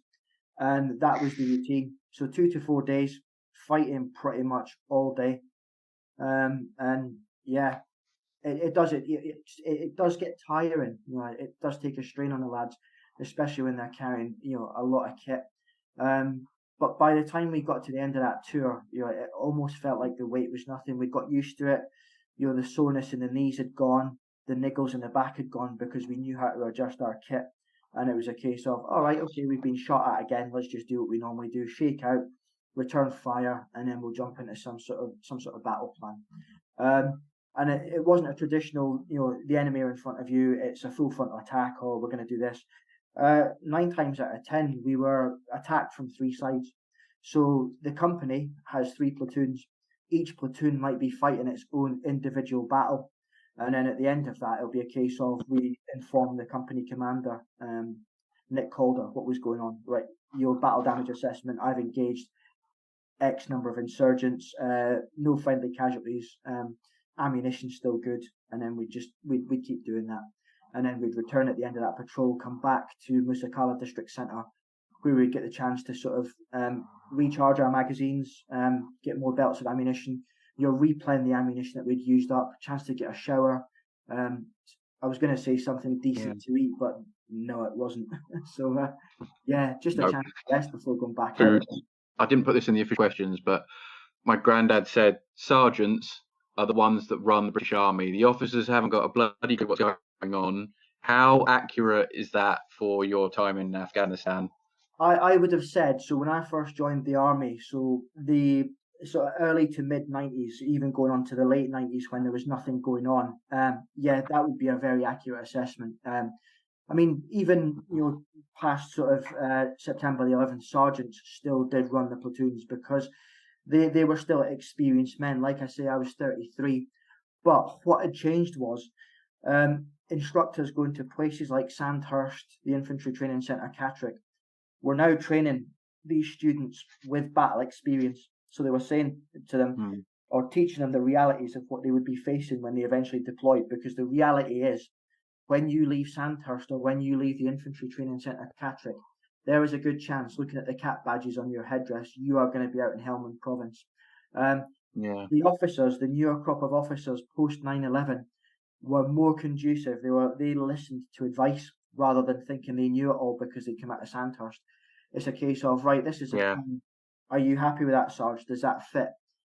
Speaker 4: and that was the routine. So 2 to 4 days fighting pretty much all day, and yeah, it does get tiring. It does take a strain on the lads, especially when they're carrying a lot of kit. But by the time we got to the end of that tour, it almost felt like the weight was nothing. We got used to it. The soreness in the knees had gone, the niggles in the back had gone, because we knew how to adjust our kit. And it was a case of, all right, okay, we've been shot at again. Let's just do what we normally do: shake out, return fire, and then we'll jump into some sort of battle plan. And it wasn't a traditional, the enemy are in front of you, it's a full frontal attack, or we're going to do this. 9 times out of 10, we were attacked from 3 sides. So the company has 3 platoons. Each platoon might be fighting its own individual battle. And then at the end of that, it'll be a case of we inform the company commander, Nick Calder, what was going on. Right, your battle damage assessment, I've engaged X number of insurgents, no friendly casualties, ammunition still good. And then we'd keep doing that. And then we'd return at the end of that patrol, come back to Musakala District Centre, where we'd get the chance to sort of recharge our magazines, get more belts of ammunition, you're replaying the ammunition that we'd used up, chance to get a shower. I was going to say something decent to eat, but no, it wasn't. So, just a chance to rest before going back out.
Speaker 3: I didn't put this in the official questions, but my granddad said sergeants are the ones that run the British Army. The officers haven't got a bloody clue what's going on. How accurate is that for your time in Afghanistan?
Speaker 4: I would have said, so when I first joined the army, so the sort of early to mid 90s, even going on to the late 90s when there was nothing going on, that would be a very accurate assessment. I mean, even past sort of September the 11th, sergeants still did run the platoons because they were still experienced men. Like I say, I was 33, but what had changed was instructors going to places like Sandhurst, the Infantry Training Centre, Catterick, were now training these students with battle experience. So they were saying to them or teaching them the realities of what they would be facing when they eventually deployed, because the reality is when you leave Sandhurst or when you leave the Infantry Training Centre, Catterick, there is a good chance, looking at the cap badges on your headdress, you are going to be out in Helmand Province. The officers, the newer crop of officers post 9/11, were more conducive. They listened to advice rather than thinking they knew it all because they came out of Sandhurst. It's a case of, right, this is a plan. Are you happy with that, Sarge? Does that fit?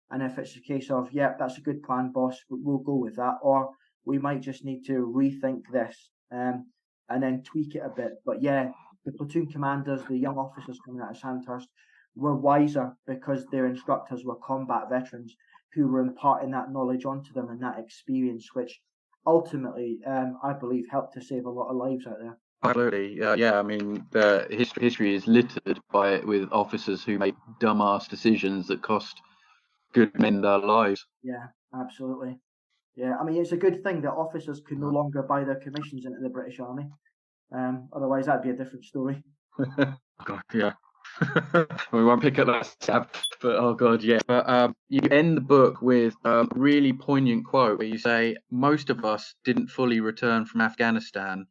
Speaker 4: And if it's a case of, that's a good plan, boss, we'll go with that. Or we might just need to rethink this and then tweak it a bit. But the platoon commanders, the young officers coming out of Sandhurst, were wiser because their instructors were combat veterans who were imparting that knowledge onto them and that experience, which ultimately, I believe, helped to save a lot of lives out there.
Speaker 3: Absolutely, I mean, the history is littered with officers who make dumbass decisions that cost good men their lives.
Speaker 4: Yeah, absolutely. Yeah, I mean, it's a good thing that officers can no longer buy their commissions into the British Army. Otherwise, that'd be a different story.
Speaker 3: God, yeah. We won't pick up that tab, but oh god, yeah. But you end the book with a really poignant quote where you say, "Most of us didn't fully return from Afghanistan."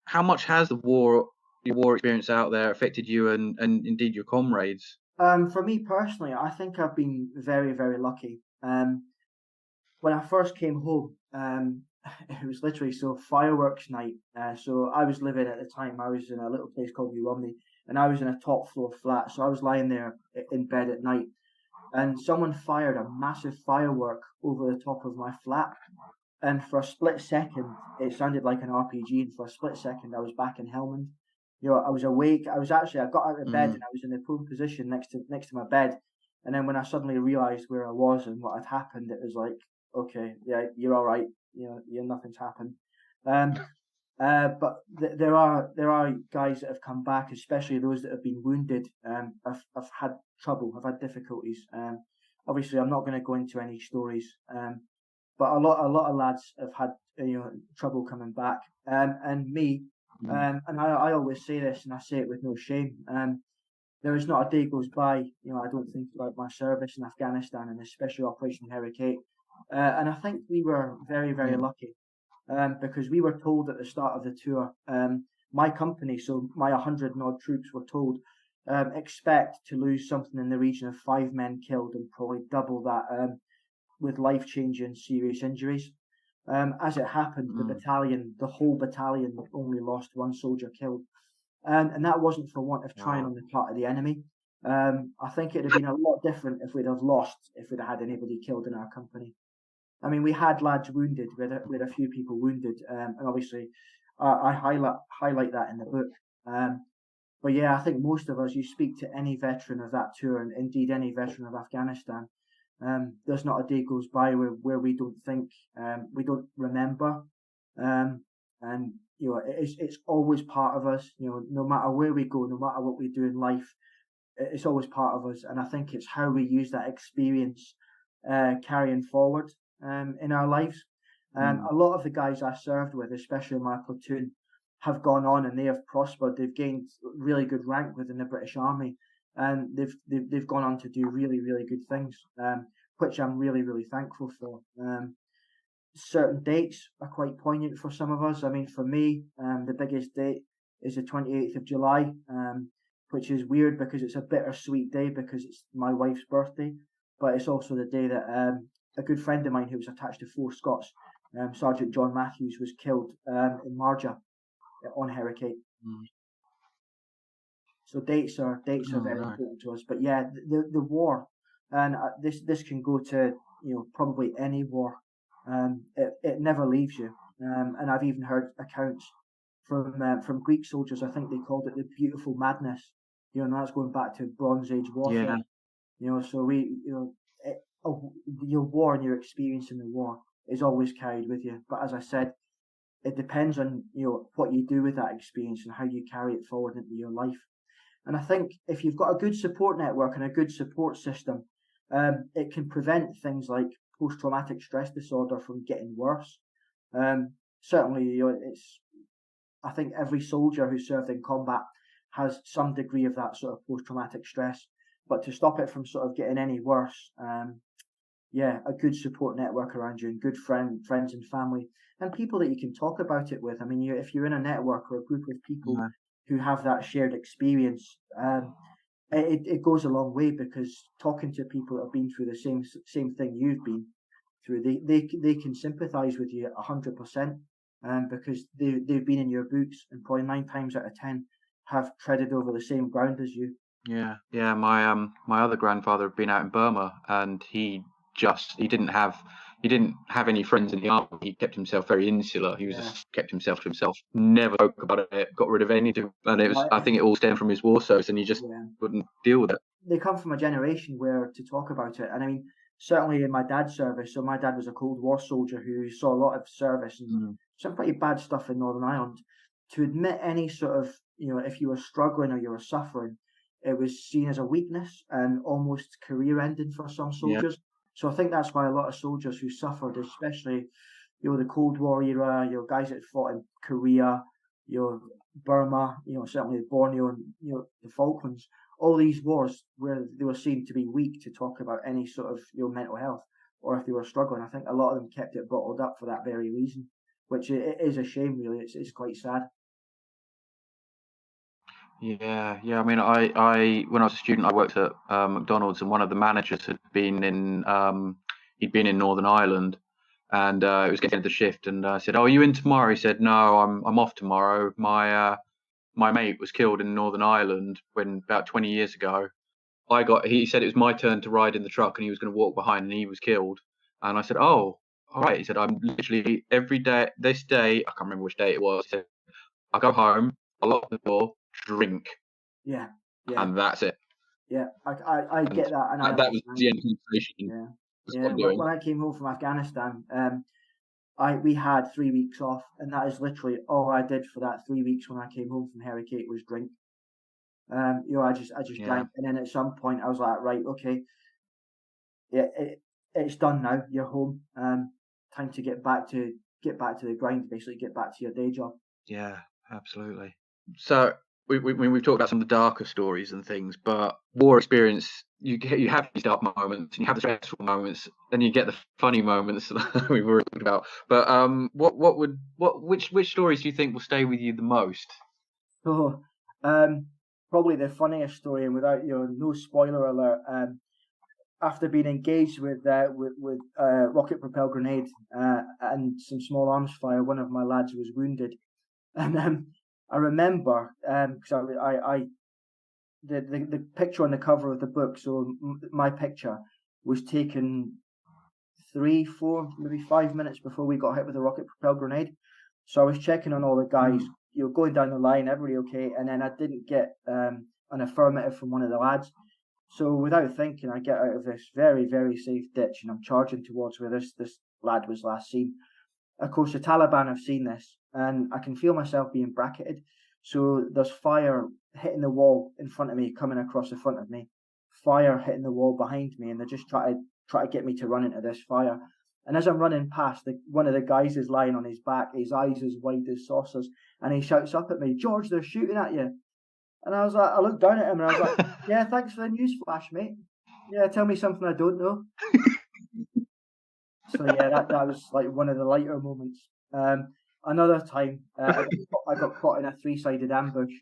Speaker 3: How much has your war experience out there affected you and indeed your comrades?
Speaker 4: For me personally, I think I've been very, very lucky. When I first came home, it was literally fireworks night. So I was living at the time, I was in a little place called New Romney, and I was in a top floor flat. So I was lying there in bed at night, and someone fired a massive firework over the top of my flat. And for a split second, it sounded like an RPG. And for a split second, I was back in Helmand. I was awake. I got out of bed and I was in the prone position next to my bed. And then when I suddenly realised where I was and what had happened, it was like, okay, yeah, you're all right. Nothing's happened. But there are guys that have come back, especially those that have been wounded. I've had trouble. I've had difficulties. Obviously, I'm not going to go into any stories. But a lot of lads have had trouble coming back, and me, and I always say this, and I say it with no shame. There is not a day goes by, I don't think about my service in Afghanistan and especially Operation Hurricane. And I think we were very, very lucky because we were told at the start of the tour, my company, so my 100 and odd troops were told, expect to lose something in the region of 5 men killed and probably double that with life-changing serious injuries. As it happened, the whole battalion only lost 1 soldier killed. And that wasn't for want of trying on the part of the enemy. I think it'd have been a lot different if we'd had anybody killed in our company. I mean, we had lads wounded, we had a few people wounded, and obviously I highlight that in the book. But I think most of us, you speak to any veteran of that tour, and indeed any veteran of Afghanistan, there's not a day goes by where we don't think, we don't remember, and it's always part of us. No matter where we go, no matter what we do in life, it's always part of us. And I think it's how we use that experience carrying forward in our lives. A lot of the guys I served with, especially in my platoon, have gone on and they have prospered. They've gained really good rank within the British Army. And they've gone on to do really, really good things, which I'm really, really thankful for. Certain dates are quite poignant for some of us. I mean, for me, the biggest date is the 28th of July, which is weird because it's a bittersweet day because it's my wife's birthday, but it's also the day that a good friend of mine who was attached to 4 Scots, Sergeant John Matthews, was killed in Marja on Heracate. So dates are very important to us. But yeah, the war, and this can go to probably any war. It never leaves you. And I've even heard accounts from Greek soldiers. I think they called it the beautiful madness. And that's going back to Bronze Age warfare. So your war and your experience in the war is always carried with you. But as I said, it depends on what you do with that experience and how you carry it forward into your life. And I think if you've got a good support network and a good support system, it can prevent things like post-traumatic stress disorder from getting worse. Certainly, I think every soldier who served in combat has some degree of that sort of post-traumatic stress. But to stop it from sort of getting any worse, a good support network around you and good friends and family and people that you can talk about it with. I mean, if you're in a network or a group of people who have that shared experience, it goes a long way, because talking to people that have been through the same thing you've been through, they can sympathise with you 100%, because they've been in your boots and probably 9 times out of 10 have treaded over the same ground as you.
Speaker 3: Yeah. My other grandfather had been out in Burma, and he didn't have any friends in the army. He kept himself very insular. He was just kept himself to himself. Never spoke about it. Got rid of anything. And it was, I think, it all stemmed from his war service, and he just wouldn't deal with it.
Speaker 4: They come from a generation where to talk about it, and I mean, certainly in my dad's service. So my dad was a Cold War soldier who saw a lot of service and some pretty bad stuff in Northern Ireland. To admit any sort of, if you were struggling or you were suffering, it was seen as a weakness and almost career ending for some soldiers. Yeah. So I think that's why a lot of soldiers who suffered, especially, the Cold War era, guys that fought in Korea, Burma, certainly Borneo and, the Falklands, all these wars where they were seen to be weak to talk about any sort of, mental health, or if they were struggling. I think a lot of them kept it bottled up for that very reason, which it is a shame, really. It's quite sad.
Speaker 3: Yeah. I mean, I when I was a student, I worked at McDonald's, and one of the managers had been in he'd been in Northern Ireland, and it was getting into the shift, and I said, "Oh, are you in tomorrow?" He said, "No, I'm off tomorrow. My mate was killed in Northern Ireland about 20 years ago. He said it was my turn to ride in the truck, and he was going to walk behind, and he was killed." And I said, "Oh, all right." He said, "I'm literally every day, this day, I can't remember which day it was. He said, I go home, I lock the door, drink.
Speaker 4: Yeah.
Speaker 3: And that's it."
Speaker 4: Yeah, I get that. And
Speaker 3: that was the end of the conversation.
Speaker 4: Yeah. When I came home from Afghanistan, we had 3 weeks off, and that is literally all I did for that 3 weeks when I came home from Heracate was drink. I just drank, and then at some point I was like, right, okay, it's done now. You're home. Time to get back to the grind. Basically, get back to your day job.
Speaker 3: Yeah, absolutely. So we've talked about some of the darker stories and things, but war experience, you have these dark moments, and you have the stressful moments, and you get the funny moments that we've already talked about. But which stories do you think will stay with you the most?
Speaker 4: So, probably the funniest story, and without no spoiler alert. After being engaged with rocket propelled grenade and some small arms fire, one of my lads was wounded, and I remember because the picture on the cover of the book. So my picture was taken 3, 4, maybe 5 minutes before we got hit with a rocket propelled grenade. So I was checking on all the guys, going down the line, everybody okay, and then I didn't get an affirmative from one of the lads. So without thinking, I get out of this very, very safe ditch, and I'm charging towards where this lad was last seen. Of course, the Taliban have seen this, and I can feel myself being bracketed. So there's fire hitting the wall in front of me, coming across the front of me, fire hitting the wall behind me, and they're just try to get me to run into this fire. And as I'm running past, one of the guys is lying on his back, his eyes as wide as saucers, and he shouts up at me, "George, they're shooting at you." And I was like, I looked down at him and I was like, "Yeah, thanks for the news flash, mate. Yeah, tell me something I don't know." So yeah, that was like one of the lighter moments. Another time, I got caught in a 3-sided ambush,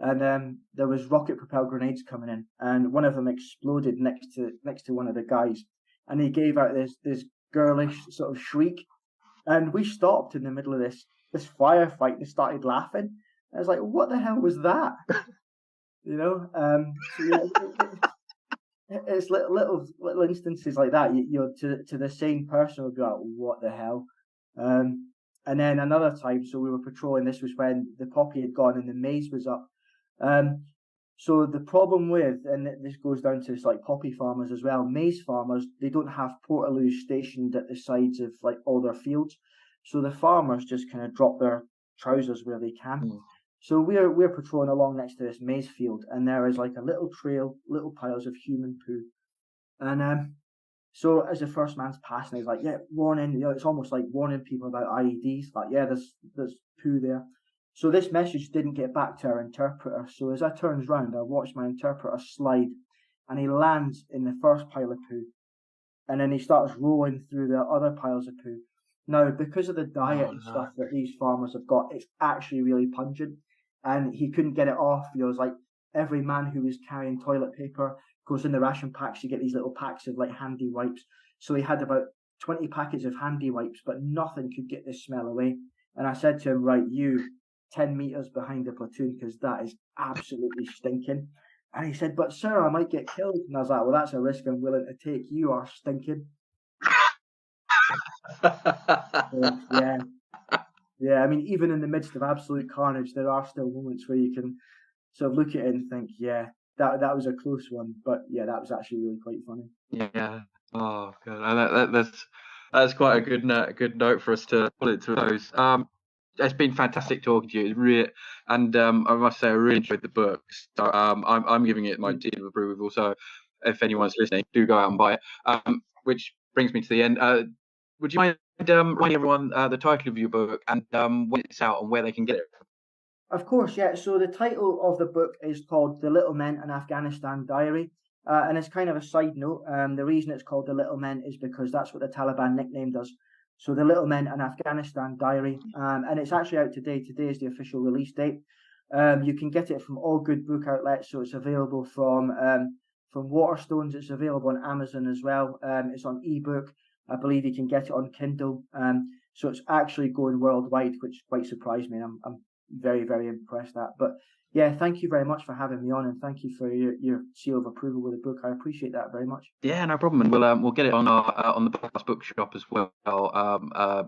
Speaker 4: and there was rocket propelled grenades coming in, and one of them exploded next to one of the guys, and he gave out this girlish sort of shriek, and we stopped in the middle of this firefight and started laughing. I was like, what the hell was that? So yeah, it's little instances like that. To the sane person would be like, what the hell? And then another time, so we were patrolling. This was when the poppy had gone and the maize was up. So the problem with, and this goes down to like poppy farmers as well, maize farmers, they don't have portaloos stationed at the sides of like all their fields. So the farmers just kind of drop their trousers where they can. Mm. So we're patrolling along next to this maize field, and there is like a little trail, little piles of human poo. And so as the first man's passing, he's like, yeah, warning, it's almost like warning people about IEDs, like, yeah, there's poo there. So this message didn't get back to our interpreter. So as I turns round, I watched my interpreter slide, and he lands in the first pile of poo, and then he starts rolling through the other piles of poo. Now, because of the diet and stuff that these farmers have got, it's actually really pungent, and he couldn't get it off. It was like every man who was carrying toilet paper goes in the ration packs. You get these little packs of like handy wipes. So he had about 20 packets of handy wipes, but nothing could get this smell away. And I said to him, right, you 10 meters behind the platoon, because that is absolutely stinking. And he said, but sir, I might get killed. And I was like, well, that's a risk I'm willing to take. You are stinking. Yeah. I mean, even in the midst of absolute carnage, there are still moments where you can sort of look at it and think, yeah, that was a close one. But yeah, that was actually really quite funny.
Speaker 3: Yeah. Oh god, that's quite a good note for us to pull it through those. It's been fantastic talking to you. It's really, and I must say I really enjoyed the book. So I'm giving it my deed of approval. So if anyone's listening, do go out and buy it. Which brings me to the end. Would you mind reminding everyone the title of your book and when it's out and where they can get it?
Speaker 4: Of course, yeah. So the title of the book is called The Little Men, an Afghanistan Diary. And it's kind of a side note. The reason it's called The Little Men is because that's what the Taliban nicknamed us. So The Little Men, an Afghanistan Diary. And it's actually out today. Today is the official release date. You can get it from all good book outlets. So it's available from Waterstones. It's available on Amazon as well. It's on ebook. I believe you can get it on Kindle. So it's actually going worldwide, which quite surprised me. I'm very, very impressed at. But yeah, thank you very much for having me on, and thank you for your seal of approval with the book. I appreciate that very much.
Speaker 3: Yeah, no problem. And we'll get it on on the podcast bookshop as well.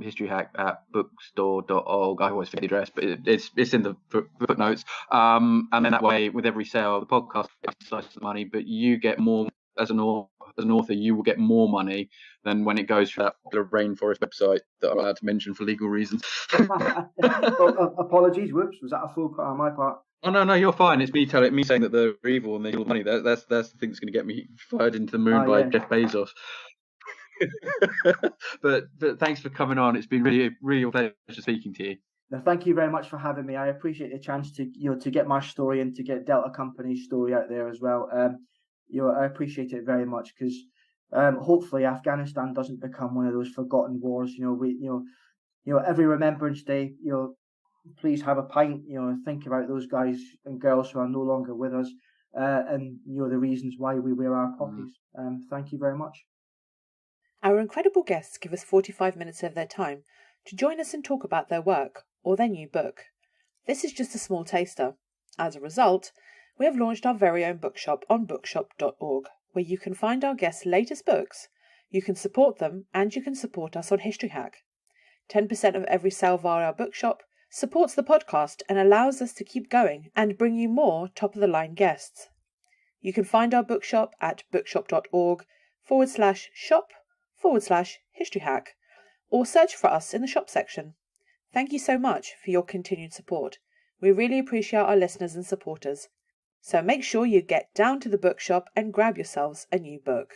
Speaker 3: History Hack at bookstore.org. I always forget the address, but it's in the footnotes. And then that way, with every sale, the podcast gets slice of money, but you get more as an author. You will get more money than when it goes through that rainforest website that I'm allowed to mention for legal reasons.
Speaker 4: Apologies. Whoops. Was that a full cut on my part?
Speaker 3: Oh no, you're fine. It's me saying that they're evil and they steal money. That's the thing that's going to get me fired into the moon by Jeff Bezos. but thanks for coming on. It's been really a pleasure speaking to you.
Speaker 4: No, thank you very much for having me. I appreciate the chance to get my story and to get Delta Company's story out there as well. I appreciate it very much because hopefully Afghanistan doesn't become one of those forgotten wars. Every Remembrance Day, please have a pint, think about those guys and girls who are no longer with us, and the reasons why we wear our poppies. Thank you very much.
Speaker 5: Our incredible guests give us 45 minutes of their time to join us and talk about their work or their new book. This is just a small taster. As a result, we have launched our very own bookshop on bookshop.org, where you can find our guests' latest books, you can support them, and you can support us on History Hack. 10% of every sale via our bookshop supports the podcast and allows us to keep going and bring you more top-of-the-line guests. You can find our bookshop at bookshop.org/shop/historyhack or search for us in the shop section. Thank you so much for your continued support. We really appreciate our listeners and supporters. So make sure you get down to the bookshop and grab yourselves a new book.